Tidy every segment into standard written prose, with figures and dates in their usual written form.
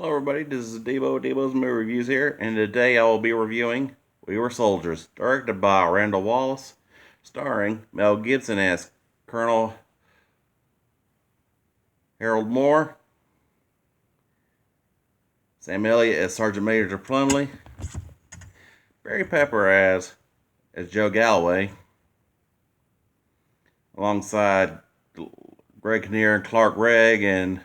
Hello everybody, this is Debo's Movie Reviews here, and today I will be reviewing We Were Soldiers, directed by Randall Wallace, starring Mel Gibson as Colonel Harold Moore, Sam Elliott as Sergeant Major Plumley, Barry Pepper as Joe Galloway, alongside Greg Kinnear and Clark Gregg, and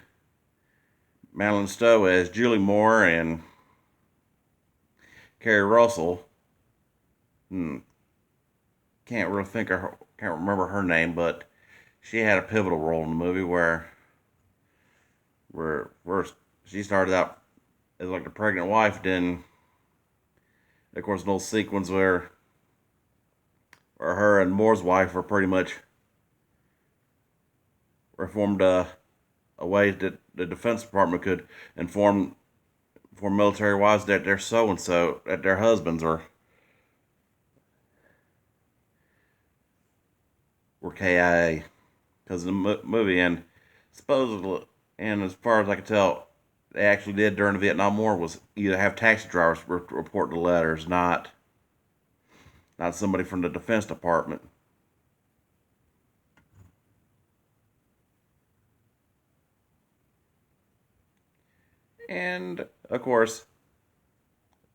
Madeline Stowe as Julie Moore, and Carrie Russell. Can't really think of her, can't remember her name, but she had a pivotal role in the movie where first she started out as like a pregnant wife, then of course an old sequence where her and Moore's wife were pretty much reformed a way that the Defense Department could inform military wives that their so and so that their husbands were KIA because of the movie. And supposedly, and as far as I can tell, they actually did during the Vietnam War was either have taxi drivers report the letters, not somebody from the Defense Department. And of course,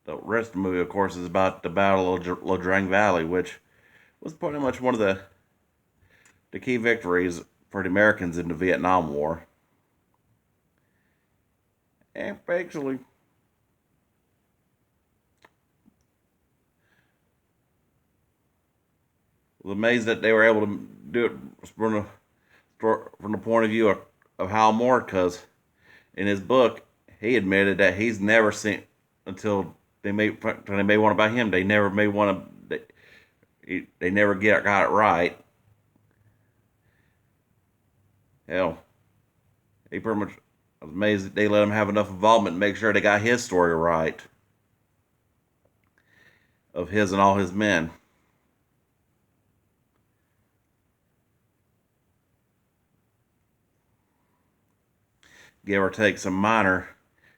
the rest of the movie, of course, is about the Battle of La Drang Valley, which was pretty much one of the key victories for the Americans in the Vietnam War. And actually, was amazed that they were able to do it from the point of view of Hal Moore, because in his book he admitted that he's never seen until they made one about him. They never made one of they never got it right. Hell, he pretty much I was amazed that they let him have enough involvement to make sure they got his story right of his and all his men. Give or take some minor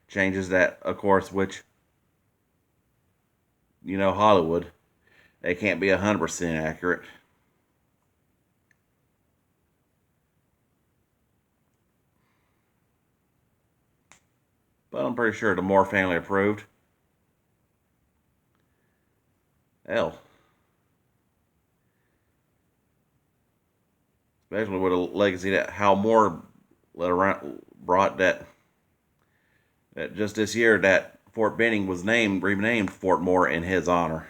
changes that, of course, which Hollywood, they can't be 100% accurate. But I'm pretty sure the Moore family approved. Hell, especially with a legacy that Hal Moore brought, that just this year that Fort Benning was renamed Fort Moore in his honor.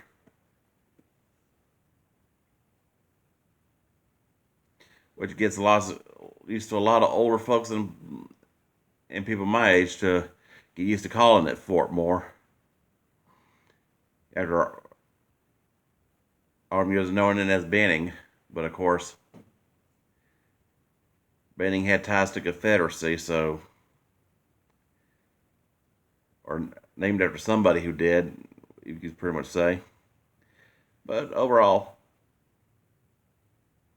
Which gets used to a lot of older folks and people my age to get used to calling it Fort Moore. After all years knowing it as Benning, but of course, Benning had ties to Confederacy, or named after somebody who did, you could pretty much say. But overall,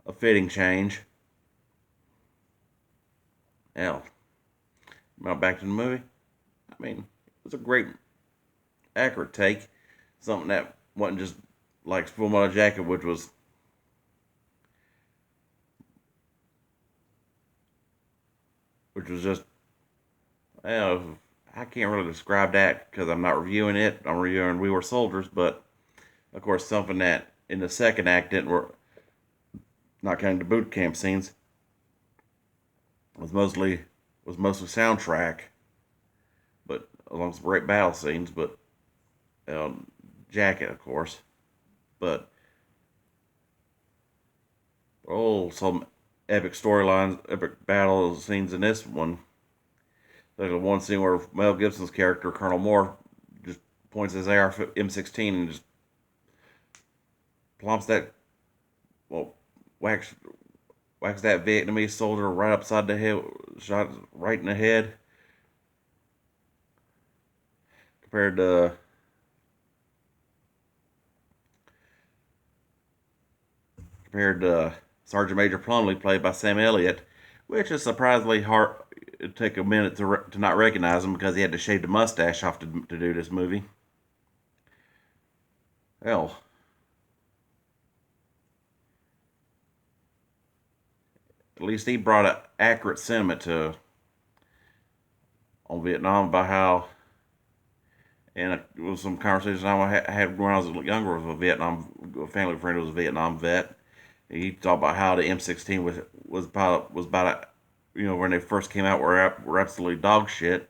a fitting change. Now, back to the movie. I mean, it was a great, accurate take. Something that wasn't just like Full Metal Jacket, which was just, I can't really describe that because I'm not reviewing it. I'm reviewing We Were Soldiers, but of course, something that in the second act didn't work, not counting the boot camp scenes, was mostly soundtrack, but along with great battle scenes, but jacket, of course, but some epic storylines, epic battle scenes in this one. There's a one scene where Mel Gibson's character, Colonel Moore, just points his AR M16 and just plumps that, well, whacks that Vietnamese soldier right upside the head, shot right in the head. Compared to Sergeant Major Plumley, played by Sam Elliott, which is surprisingly hard. it took a minute to not recognize him because he had to shave the mustache off to do this movie. Hell, at least he brought an accurate sentiment to on Vietnam about how, and it was some conversations I had when I was younger with a family friend who was a Vietnam vet. He talked about how the M16 was about when they first came out were absolutely dog shit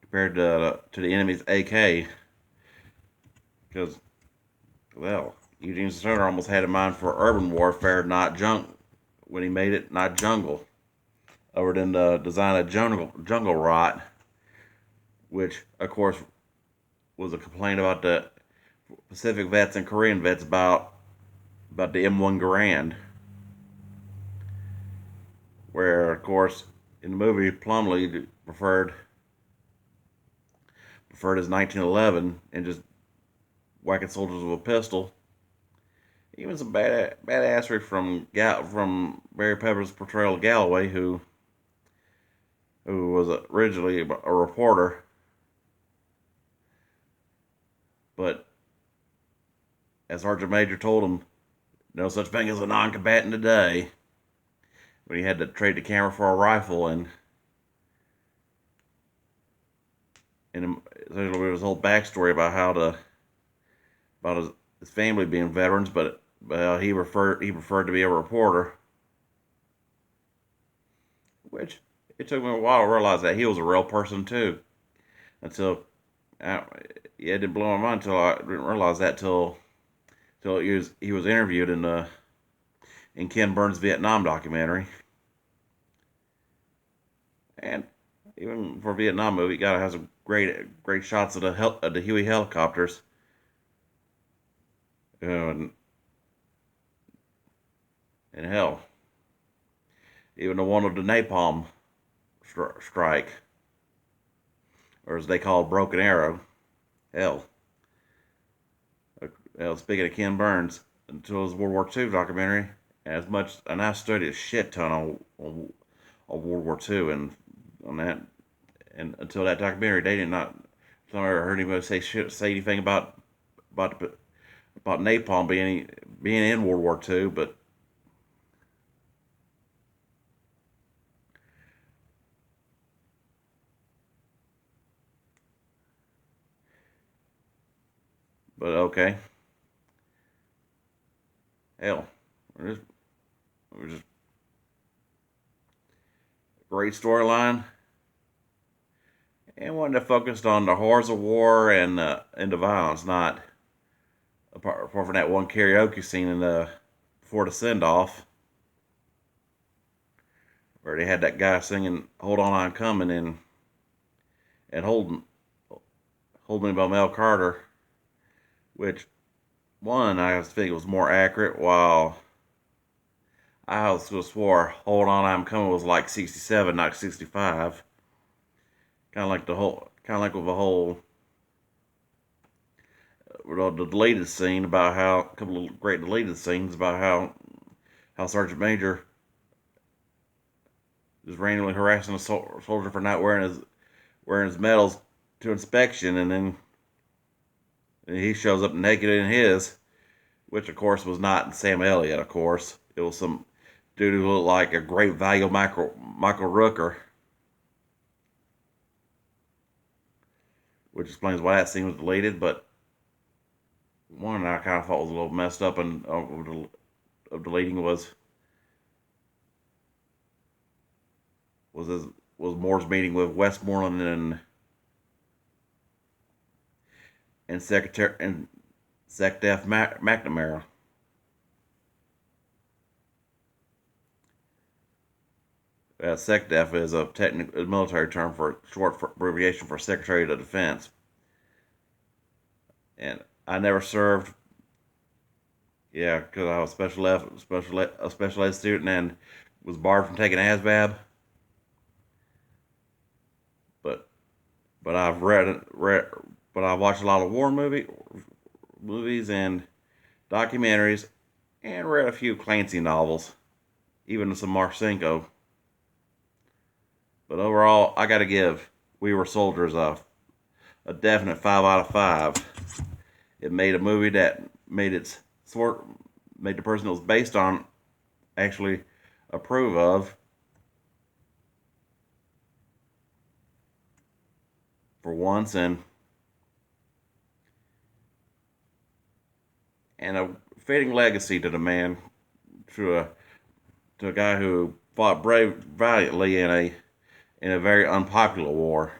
compared to the enemy's AK because well Eugene Stoner almost had in mind for urban warfare, not junk when he made it not jungle, other than the design of jungle rot, which of course was a complaint about the Pacific vets and Korean vets about the M1 Garand, where of course in the movie Plumlee preferred his 1911 and just whacking soldiers with a pistol. Even some badassery from Barry Pepper's portrayal of Galloway, who was originally a reporter, but as Sergeant Major told him, no such thing as a non-combatant today. When he had to trade the camera for a rifle, and his whole backstory about his family being veterans, but he preferred to be a reporter, which it took me a while to realize that he was a real person too. Until it didn't blow my mind until I didn't realize that till he was interviewed in Ken Burns' Vietnam documentary, and even for a Vietnam movie, you gotta have some great shots of the Huey helicopters. And, and hell, even the one of the napalm strike, or as they call it, Broken Arrow. Hell, speaking of Ken Burns, until his World War II documentary, and I studied a shit ton on World War II and on that, and until that documentary, they did not. I never heard anybody say anything about napalm being in World War II, but okay, hell, we're just great storyline, and one that focused on the horrors of war and the violence, not apart from that one karaoke scene before the send off, where they had that guy singing "Hold On, I'm Coming" and Hold Me by Mel Carter, which one I think was more accurate, while I also swore "Hold On, I'm Coming" was like 67, not 65. Kind of like with the whole the deleted scene about how a couple of great deleted scenes about how Sergeant Major is randomly harassing a soldier for not wearing his medals to inspection, and then he shows up naked in his, which of course was not Sam Elliott. Of course, it was some dude who looked like a great value Michael Rooker, which explains why that scene was deleted. But one I kind of thought was a little messed up and of deleting was his, was Moore's meeting with Westmoreland and Secretary and SecDef McNamara. SecDef is a military term for short abbreviation for Secretary of Defense. And I never served. Yeah, because I was a special ed student and was barred from taking ASVAB. But I've but I've watched a lot of movies and documentaries, and read a few Clancy novels, even some Marcinko. But overall, I got to give We Were Soldiers a definite 5 out of 5. It made a movie that made the person it was based on actually approve of for once, and a fitting legacy to the man, to a guy who fought valiantly in a very unpopular war.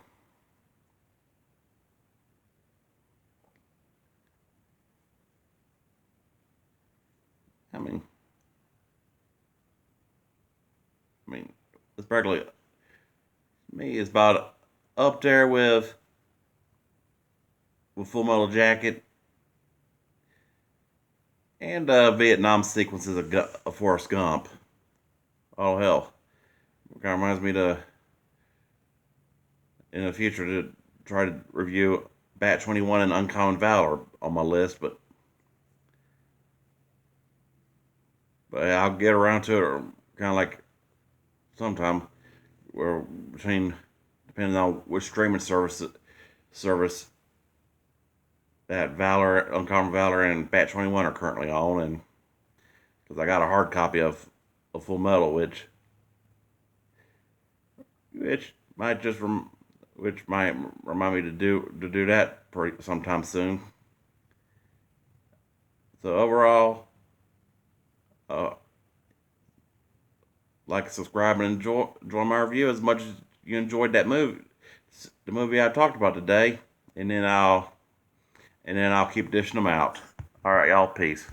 I mean, I mean, it's practically me. It's about up there Full Metal Jacket and Vietnam sequences of Forrest Gump. Oh hell, it kind of reminds me to in the future to try to review Bat 21 and Uncommon Valor on my list, but I'll get around to it kind of like sometime where between depending on which streaming service that Valor, Uncommon Valor, and Bat 21 are currently on, and because I got a hard copy of Full Metal, which might just which might remind me to do that sometime soon. So overall, uh, like, subscribe, and enjoy my review as much as you enjoyed the movie I talked about today, and then I'll keep dishing them out. All right, y'all, peace.